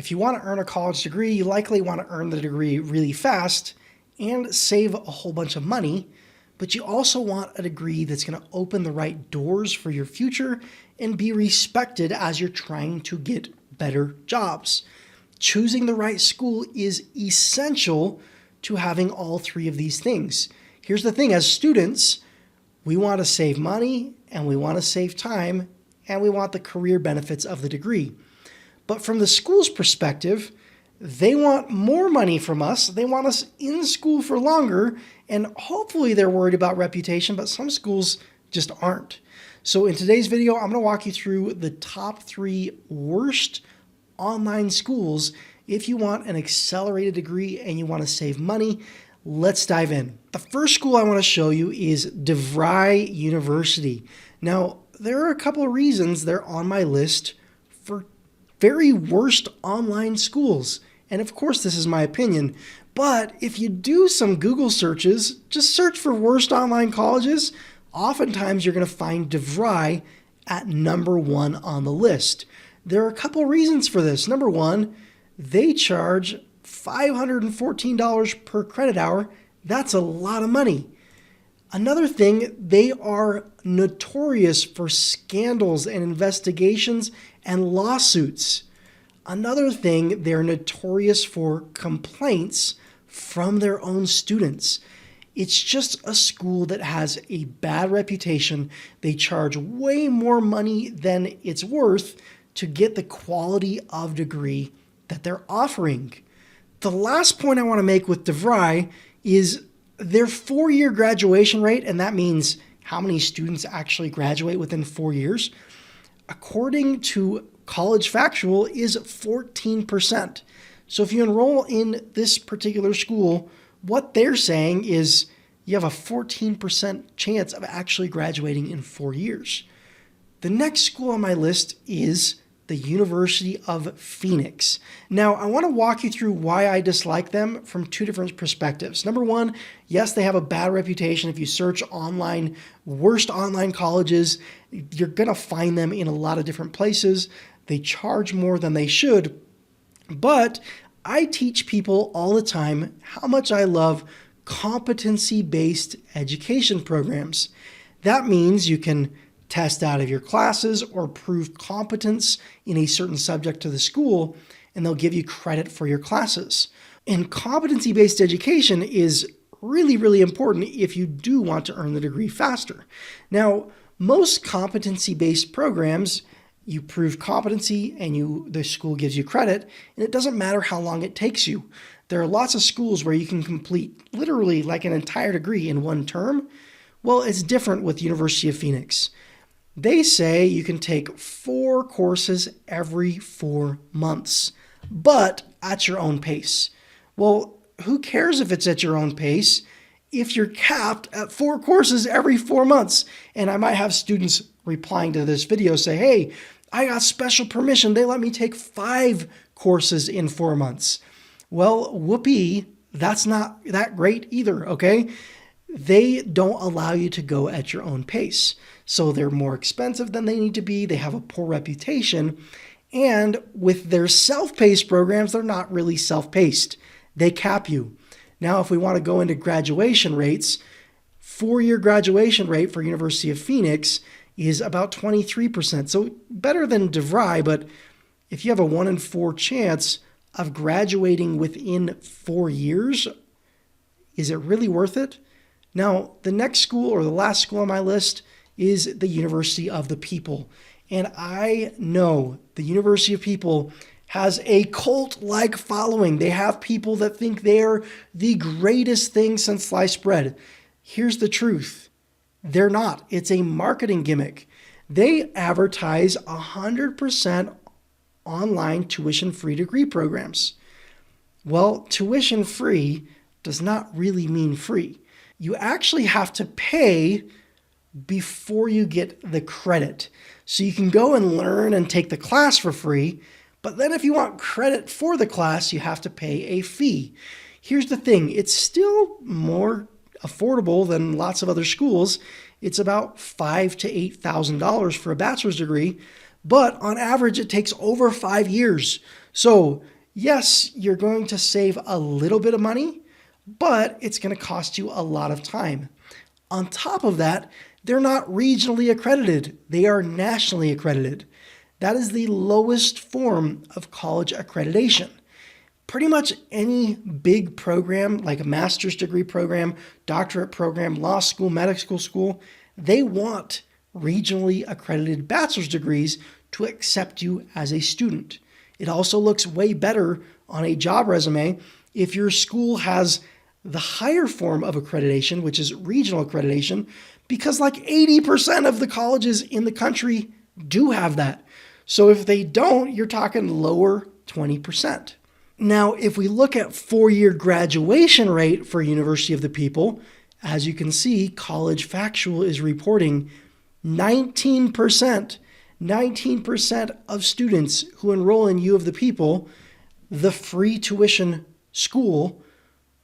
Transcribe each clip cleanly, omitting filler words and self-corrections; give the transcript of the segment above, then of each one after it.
If you want to earn a college degree, you likely want to earn the degree really fast and save a whole bunch of money, but you also want a degree that's going to open the right doors for your future and be respected as you're trying to get better jobs. Choosing the right school is essential to having all three of these things. Here's the thing, as students, we want to save money and we want to save time and we want the career benefits of the degree. But from the school's perspective, they want more money from us. They want us in school for longer, and hopefully they're worried about reputation, but some schools just aren't. So in today's video, I'm going to walk you through the top 3 worst online schools if you want an accelerated degree and you want to save money. Let's dive in. The first school I want to show you is DeVry University. Now, there are a couple of reasons they're on my list for very worst online schools. And of course, this is my opinion, but if you do some Google searches, just search for worst online colleges, oftentimes you're going to find DeVry at number 1 on the list. There are a couple reasons for this. Number 1, they charge $514 per credit hour. That's a lot of money. Another thing, they are notorious for scandals and investigations and lawsuits. Another thing, they're notorious for complaints from their own students. It's just a school that has a bad reputation. They charge way more money than it's worth to get the quality of degree that they're offering. The last point I want to make with DeVry is their 4-year graduation rate, and that means how many students actually graduate within 4 years, according to College Factual, is 14%. So if you enroll in this particular school, what they're saying is you have a 14% chance of actually graduating in 4 years. The next school on my list is the University of Phoenix. Now, I want to walk you through why I dislike them from 2 different perspectives. Number 1, yes, they have a bad reputation. If you search online, worst online colleges, you're going to find them in a lot of different places. They charge more than they should. But I teach people all the time how much I love competency-based education programs. That means you can test out of your classes or prove competence in a certain subject to the school, and they'll give you credit for your classes. And competency-based education is really, really important if you do want to earn the degree faster. Now, most competency-based programs, you prove competency and the school gives you credit, and it doesn't matter how long it takes you. There are lots of schools where you can complete literally like an entire degree in 1 term. Well, it's different with University of Phoenix. They say you can take 4 courses every 4 months, but at your own pace. Well, who cares if it's at your own pace if you're capped at 4 courses every 4 months? And I might have students replying to this video say, hey, I got special permission. They let me take 5 courses in 4 months. Well, whoopee, that's not that great either, okay? They don't allow you to go at your own pace. So they're more expensive than they need to be. They have a poor reputation. And with their self-paced programs, they're not really self-paced. They cap you. Now, if we want to go into graduation rates, 4-year graduation rate for University of Phoenix is about 23%. So better than DeVry, but if you have a 1 in 4 chance of graduating within 4 years, is it really worth it? Now, the next school, or the last school on my list, is the University of the People. And I know the University of People has a cult-like following. They have people that think they're the greatest thing since sliced bread. Here's the truth. They're not. It's a marketing gimmick. They advertise 100% online tuition-free degree programs. Well, tuition-free does not really mean free. You actually have to pay before you get the credit. So you can go and learn and take the class for free, but then if you want credit for the class, you have to pay a fee. Here's the thing, it's still more affordable than lots of other schools. It's about $5,000 to $8,000 for a bachelor's degree, but on average, it takes over 5 years. So Yes, you're going to save a little bit of money, but it's going to cost you a lot of time. On top of that, they're not regionally accredited. They are nationally accredited. That is the lowest form of college accreditation. Pretty much any big program, like a master's degree program, doctorate program, law school, medical school, they want regionally accredited bachelor's degrees to accept you as a student. It also looks way better on a job resume if your school has the higher form of accreditation, which is regional accreditation, because like 80% of the colleges in the country do have that. So if they don't, you're talking lower 20%. Now, if we look at four-year graduation rate for University of the People, as you can see, College Factual is reporting 19% of students who enroll in U of the People, the free tuition school,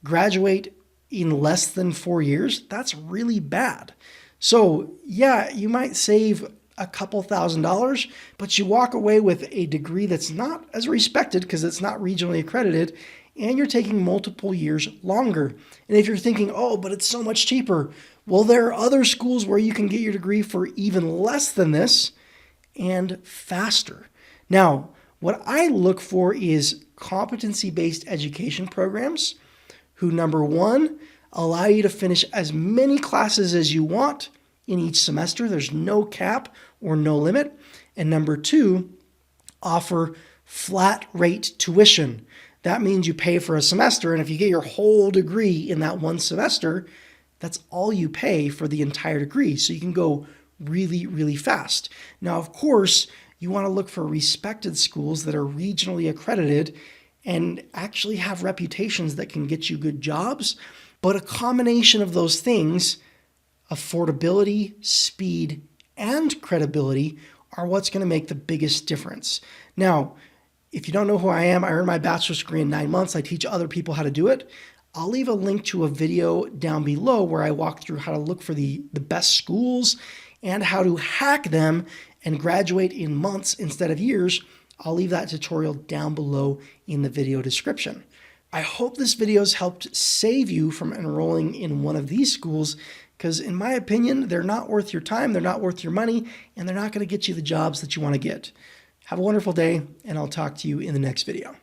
graduate in less than 4 years. That's really bad. So yeah, you might save a couple $1,000s, but you walk away with a degree that's not as respected because it's not regionally accredited, and you're taking multiple years longer. And if you're thinking, oh, but it's so much cheaper, well, there are other schools where you can get your degree for even less than this and faster. Now, what I look for is competency-based education programs who, number one, allow you to finish as many classes as you want in each semester. There's no cap or no limit. And number two, offer flat rate tuition. That means you pay for a semester, and if you get your whole degree in that one semester, that's all you pay for the entire degree. So you can go really, really fast. Now, of course, you want to look for respected schools that are regionally accredited and actually have reputations that can get you good jobs. But a combination of those things, affordability, speed, and credibility, are what's going to make the biggest difference. Now, if you don't know who I am, I earned my bachelor's degree in 9 months. I teach other people how to do it. I'll leave a link to a video down below where I walk through how to look for the best schools and how to hack them and graduate in months instead of years. I'll leave that tutorial down below in the video description. I hope this video has helped save you from enrolling in one of these schools, because in my opinion, they're not worth your time, they're not worth your money, and they're not going to get you the jobs that you want to get. Have a wonderful day, and I'll talk to you in the next video.